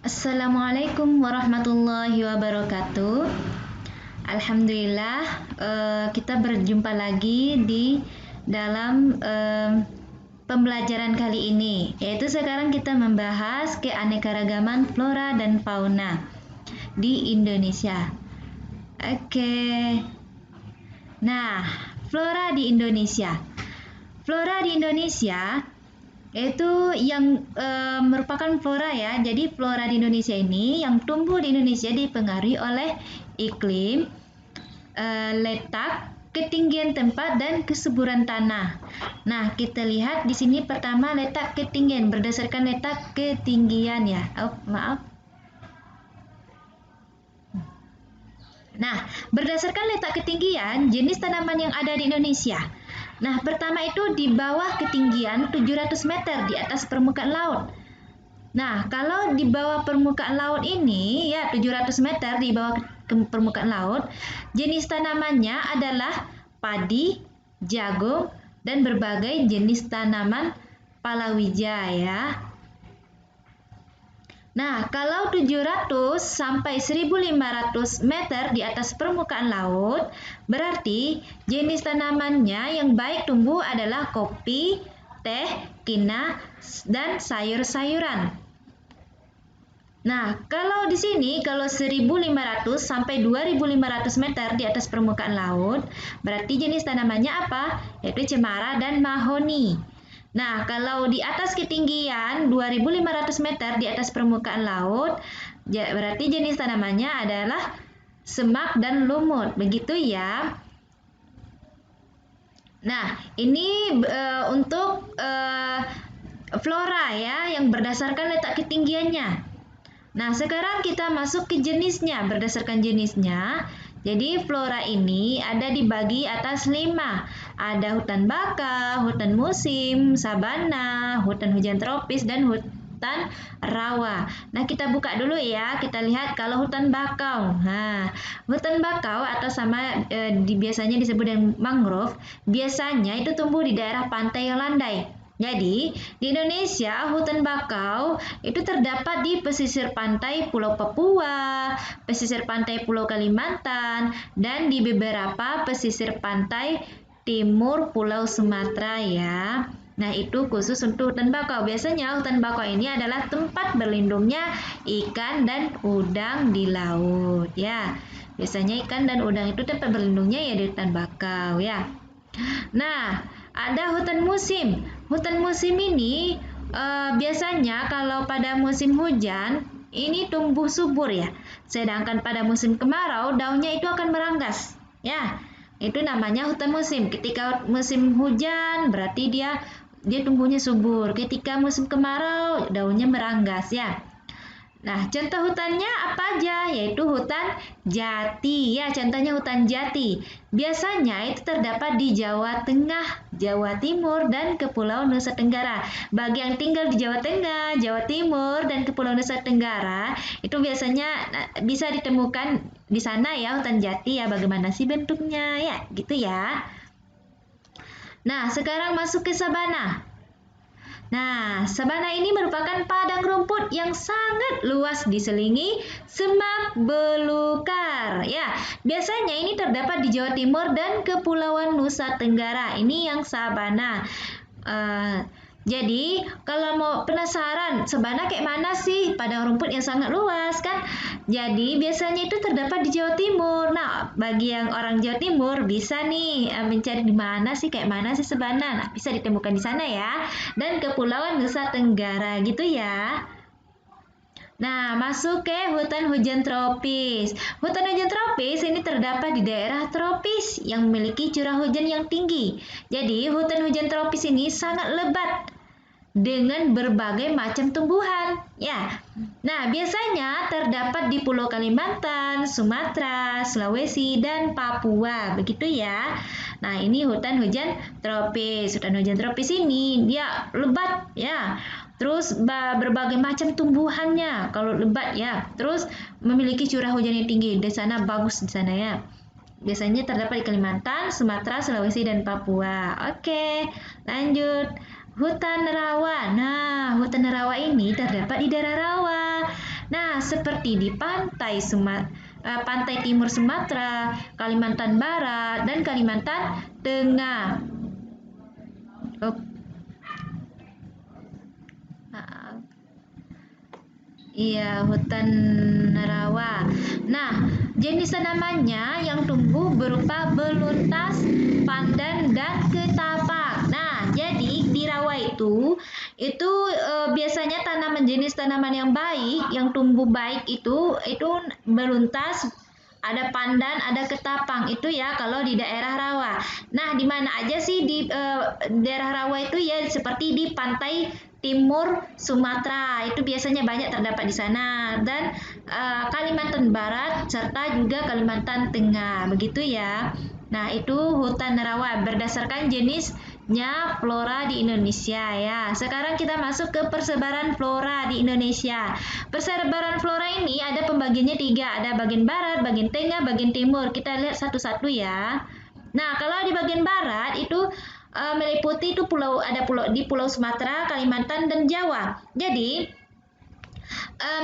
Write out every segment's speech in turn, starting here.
Assalamualaikum warahmatullahi wabarakatuh. Alhamdulillah, kita berjumpa lagi di dalam pembelajaran kali ini, yaitu sekarang kita membahas keanekaragaman flora dan fauna di Indonesia. Oke. Nah, flora di Indonesia. Flora di Indonesia itu yang merupakan flora ya. Jadi flora di Indonesia ini yang tumbuh di Indonesia dipengaruhi oleh iklim, letak, ketinggian tempat dan kesuburan tanah. Nah, kita lihat di sini pertama letak ketinggian berdasarkan letak ketinggian ya. Maaf. Nah, berdasarkan letak ketinggian jenis tanaman yang ada di Indonesia. Nah, pertama itu di bawah ketinggian 700 meter di atas permukaan laut. Nah, kalau di bawah permukaan laut ini, ya 700 meter di bawah permukaan laut, jenis tanamannya adalah padi, jagung, dan berbagai jenis tanaman palawija ya. Nah, kalau 700 sampai 1500 meter di atas permukaan laut, berarti jenis tanamannya yang baik tumbuh adalah kopi, teh, kina, dan sayur-sayuran. Nah, kalau di sini, kalau 1500 sampai 2500 meter di atas permukaan laut, berarti jenis tanamannya apa? Yaitu cemara dan mahoni. Nah, kalau di atas ketinggian 2500 meter di atas permukaan laut, berarti jenis tanamannya adalah semak dan lumut. Begitu ya. Nah, ini untuk flora ya yang berdasarkan letak ketinggiannya. Nah, sekarang kita masuk ke jenisnya berdasarkan jenisnya. Jadi flora ini ada dibagi atas 5. Ada hutan bakau, hutan musim, sabana, hutan hujan tropis, dan hutan rawa. Nah, kita buka dulu ya. Kita lihat kalau hutan bakau. Nah, hutan bakau atau sama biasanya disebut dengan mangrove, biasanya itu tumbuh di daerah pantai yang landai. Jadi, di Indonesia, hutan bakau itu terdapat di pesisir pantai Pulau Papua, pesisir pantai Pulau Kalimantan, dan di beberapa pesisir pantai timur Pulau Sumatera ya. Nah, itu khusus untuk hutan bakau. Biasanya hutan bakau ini adalah tempat berlindungnya ikan dan udang di laut ya. Biasanya ikan dan udang itu tempat berlindungnya ya di hutan bakau ya. Nah, ada hutan musim. Hutan musim ini biasanya kalau pada musim hujan ini tumbuh subur ya. Sedangkan pada musim kemarau daunnya itu akan meranggas. Ya, itu namanya hutan musim. Ketika musim hujan berarti dia tumbuhnya subur. Ketika musim kemarau daunnya meranggas ya. Nah, contoh hutannya apa aja? Yaitu hutan jati. Ya, contohnya hutan jati. Biasanya itu terdapat di Jawa Tengah, Jawa Timur, dan Kepulauan Nusa Tenggara. Bagi yang tinggal di Jawa Tengah, Jawa Timur, dan Kepulauan Nusa Tenggara, itu biasanya bisa ditemukan di sana ya, hutan jati ya. Bagaimana sih bentuknya? Ya, gitu ya. Nah, sekarang masuk ke sabana. Nah, sabana ini merupakan padang rumput yang sangat luas diselingi semak belukar. Ya, biasanya ini terdapat di Jawa Timur dan Kepulauan Nusa Tenggara. Ini yang sabana. Jadi, kalau mau penasaran sabana kayak mana sih padang rumput yang sangat luas kan? Jadi, biasanya itu terdapat di Jawa Timur. Nah, bagi yang orang Jawa Timur bisa nih mencari di mana sih kayak mana sih sabana. Nah, bisa ditemukan di sana ya. Dan Kepulauan Nusa Tenggara gitu ya. Nah, masuk ke hutan hujan tropis. Hutan hujan tropis ini terdapat di daerah tropis yang memiliki curah hujan yang tinggi. Jadi, hutan hujan tropis ini sangat lebat dengan berbagai macam tumbuhan. Ya. Nah, biasanya terdapat di Pulau Kalimantan, Sumatera, Sulawesi, dan Papua. Begitu ya. Nah, ini hutan hujan tropis. Hutan hujan tropis ini dia lebat ya. Terus berbagai macam tumbuhannya kalau lebat ya. Terus memiliki curah hujan yang tinggi. Di sana bagus di sana ya. Biasanya terdapat di Kalimantan, Sumatera, Sulawesi, dan Papua. Oke, lanjut. Hutan rawa. Nah, hutan rawa ini terdapat di daerah rawa. Nah, seperti di pantai timur Sumatera, Kalimantan Barat, dan Kalimantan Tengah. Oh, maaf. Iya, hutan rawa. Nah, jenis tanamannya yang tumbuh berupa beluntas, pandan, dan ketapang. Nah, jadi di rawa itu biasanya jenis tanaman yang baik, yang tumbuh baik itu beluntas, ada pandan, ada ketapang. Itu ya kalau di daerah rawa. Nah, di mana aja sih di daerah rawa itu ya seperti di pantai timur Sumatera itu biasanya banyak terdapat di sana dan Kalimantan Barat serta juga Kalimantan Tengah begitu ya. Nah, itu hutan rawa berdasarkan jenisnya flora di Indonesia ya. Sekarang kita masuk ke persebaran flora di Indonesia. Persebaran flora ini ada pembagiannya 3, ada bagian barat, bagian tengah, bagian timur. Kita lihat satu-satu ya. Nah, kalau di bagian barat itu meliputi itu di Pulau Sumatera, Kalimantan, dan Jawa. Jadi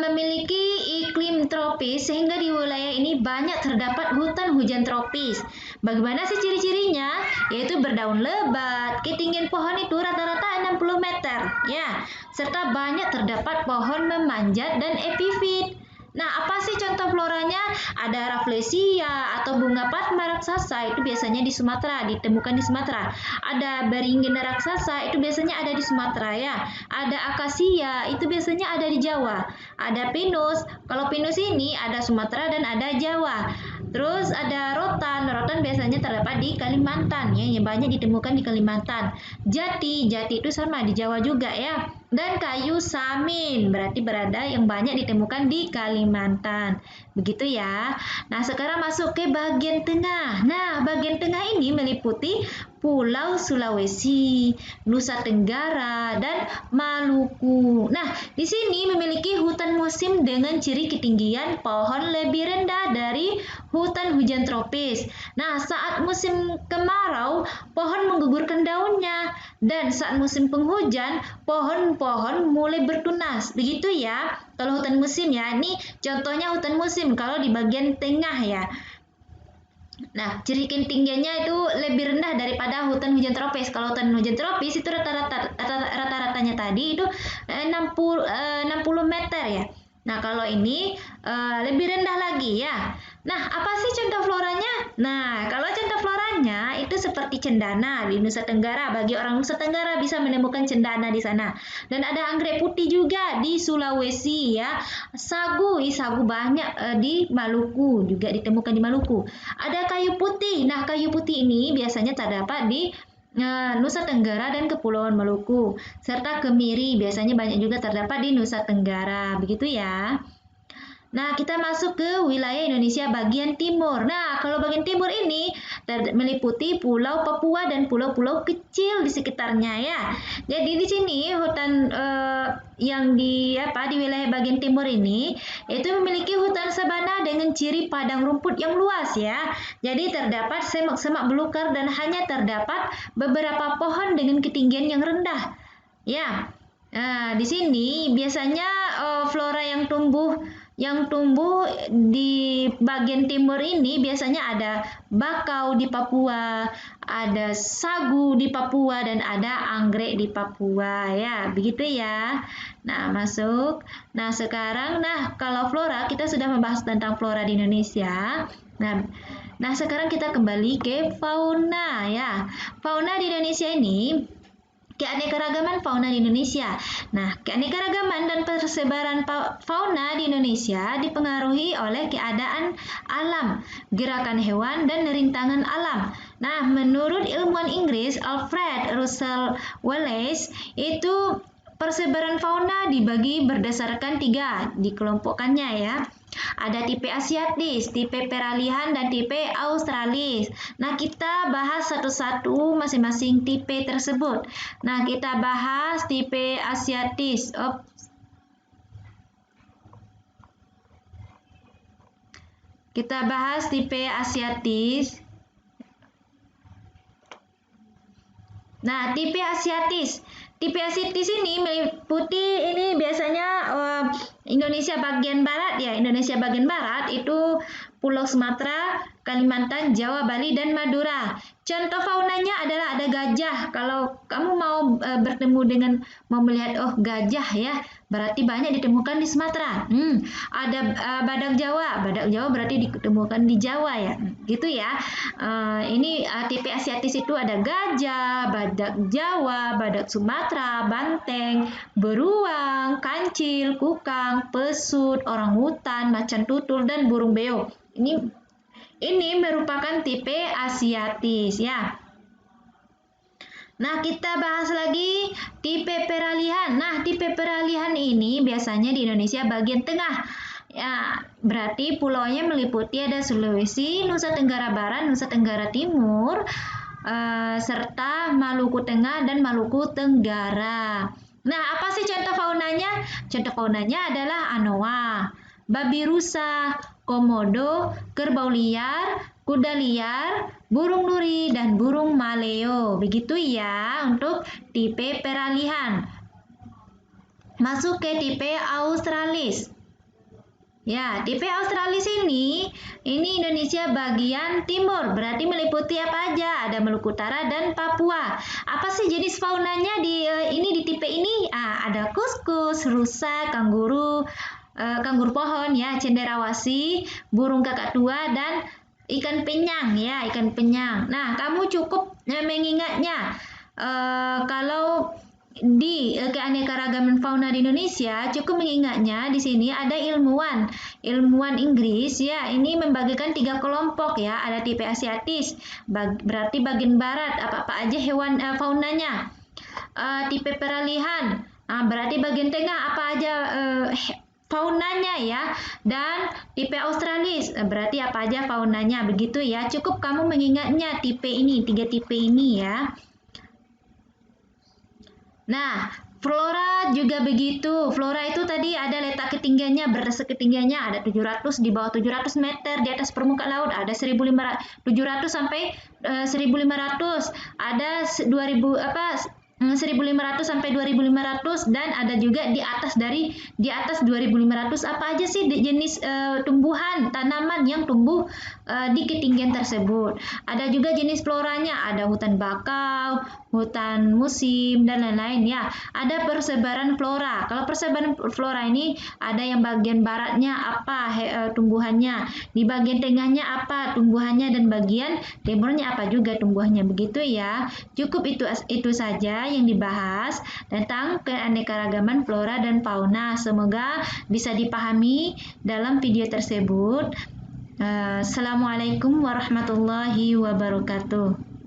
memiliki iklim tropis sehingga di wilayah ini banyak terdapat hutan hujan tropis. Bagaimana sih ciri-cirinya? Yaitu berdaun lebat, ketinggian pohon itu rata-rata 60 meter, ya, serta banyak terdapat pohon memanjat dan epifit. Nah, apa sih contoh floranya? Ada Rafflesia atau bunga Padma raksasa itu biasanya di Sumatera, ditemukan di Sumatera. Ada Beringin raksasa itu biasanya ada di Sumatera ya. Ada Akasia itu biasanya ada di Jawa. Ada Pinus, kalau Pinus ini ada Sumatera dan ada Jawa. Terus ada rotan biasanya terdapat di Kalimantan ya, yang banyak ditemukan di Kalimantan. Jati itu sama di Jawa juga ya. Dan kayu samin berarti berada yang banyak ditemukan di Kalimantan. Begitu ya. Nah, sekarang masuk ke bagian tengah. Nah, bagian tengah ini meliputi Pulau Sulawesi, Nusa Tenggara, dan Maluku. Nah, di sini memiliki hutan musim dengan ciri ketinggian pohon lebih rendah dari hutan hujan tropis. Nah, saat musim kemarau, pohon menggugurkan daunnya, dan saat musim penghujan, pohon-pohon mulai bertunas. Begitu ya. Kalau hutan musim ya, ini contohnya hutan musim kalau di bagian tengah ya. Nah, ciri ketinggiannya itu lebih rendah daripada hutan hujan tropis. Kalau hutan hujan tropis itu rata-ratanya tadi itu 60 meter ya. Nah, kalau ini lebih rendah lagi ya. Nah, apa sih contoh floranya? Nah, kalau contoh floranya itu seperti cendana di Nusa Tenggara. Bagi orang Nusa Tenggara bisa menemukan cendana di sana. Dan ada anggrek putih juga di Sulawesi ya. Sagu banyak di Maluku, juga ditemukan di Maluku. Ada kayu putih. Nah, kayu putih ini biasanya terdapat di Nusa Tenggara dan Kepulauan Maluku. Serta kemiri biasanya banyak juga terdapat di Nusa Tenggara. Begitu ya. Nah, kita masuk ke wilayah Indonesia bagian timur. Nah, kalau bagian timur ini meliputi Pulau Papua dan pulau-pulau kecil di sekitarnya ya. Jadi di sini hutan yang di wilayah bagian timur ini itu memiliki hutan sabana dengan ciri padang rumput yang luas ya. Jadi terdapat semak-semak belukar dan hanya terdapat beberapa pohon dengan ketinggian yang rendah. Ya. Nah, di sini biasanya flora yang tumbuh di bagian timur ini biasanya ada bakau di Papua, ada sagu di Papua, dan ada anggrek di Papua ya, begitu ya. Nah, masuk. Nah, sekarang kalau flora kita sudah membahas tentang flora di Indonesia. Nah, sekarang kita kembali ke fauna ya. Fauna di Indonesia ini keanekaragaman fauna di Indonesia. Nah, keanekaragaman dan persebaran fauna di Indonesia dipengaruhi oleh keadaan alam, gerakan hewan, dan rintangan alam. Nah, menurut ilmuwan Inggris Alfred Russel Wallace, itu persebaran fauna dibagi berdasarkan 3, dikelompokkannya ya. Ada tipe asiatis, tipe peralihan, dan tipe australis. Nah, kita bahas satu-satu masing-masing tipe tersebut. Nah, kita bahas tipe asiatis. Kita bahas tipe asiatis. Nah, tipe asiatis. Tipe asiatis ini meliputi ini biasanya Indonesia bagian barat ya, Indonesia bagian barat itu Pulau Sumatera, Kalimantan, Jawa, Bali, dan Madura. Contoh faunanya adalah ada gajah. Kalau kamu mau bertemu dengan mau melihat gajah ya, berarti banyak ditemukan di Sumatera. Ada badak Jawa. Badak Jawa berarti ditemukan di Jawa ya. Gitu ya. Ini tipe asiatis itu ada gajah, badak Jawa, badak Sumatera, banteng, beruang, kancil, kukang, pesut, orangutan, macan tutul, dan burung beo. Ini merupakan tipe asiatis ya. Nah, kita bahas lagi tipe peralihan. Nah, tipe peralihan ini biasanya di Indonesia bagian tengah. Ya, berarti pulaunya meliputi ada Sulawesi, Nusa Tenggara Barat, Nusa Tenggara Timur, serta Maluku Tengah dan Maluku Tenggara. Nah, apa sih contoh faunanya? Contoh faunanya adalah anoa, babi rusa, komodo, kerbau liar, kuda liar, burung nuri, dan burung maleo. Begitu ya untuk tipe peralihan. Masuk ke tipe australis. Ya, tipe australis ini Indonesia bagian timur, berarti meliputi apa aja? Ada Maluku Utara dan Papua. Apa sih jenis faunanya di tipe ini? Ada kuskus, rusa, kanguru, kanguru pohon ya, cenderawasih, burung kakak tua, dan ikan penyang ya, ikan penyang. Nah, kamu cukup mengingatnya kalau di keanekaragaman fauna di Indonesia, cukup mengingatnya di sini ada ilmuwan Inggris ya, ini membagikan 3 kelompok ya, ada tipe asiatis, berarti bagian barat, apa aja hewan faunanya, tipe peralihan, berarti bagian tengah apa aja faunanya ya, dan tipe australis berarti apa aja faunanya, begitu ya. Cukup kamu mengingatnya tipe ini, 3 tipe ini ya. Nah, flora juga begitu. Flora itu tadi ada letak ketinggiannya, berdasar ketinggiannya ada 700, di bawah 700 meter, di atas permukaan laut ada 700 sampai 1500, ada 1500 sampai 2500, dan ada juga di atas 2500. Apa aja sih jenis tumbuhan, tanaman yang tumbuh di ketinggian tersebut. Ada juga jenis floranya, ada hutan bakau, hutan musim, dan lain-lain ya. Ada persebaran flora. Kalau persebaran flora ini ada yang bagian baratnya apa tumbuhannya, di bagian tengahnya apa tumbuhannya, dan bagian timurnya apa juga tumbuhannya, begitu ya. Cukup itu saja yang dibahas tentang keanekaragaman flora dan fauna. Semoga bisa dipahami dalam video tersebut. Assalamualaikum warahmatullahi wabarakatuh.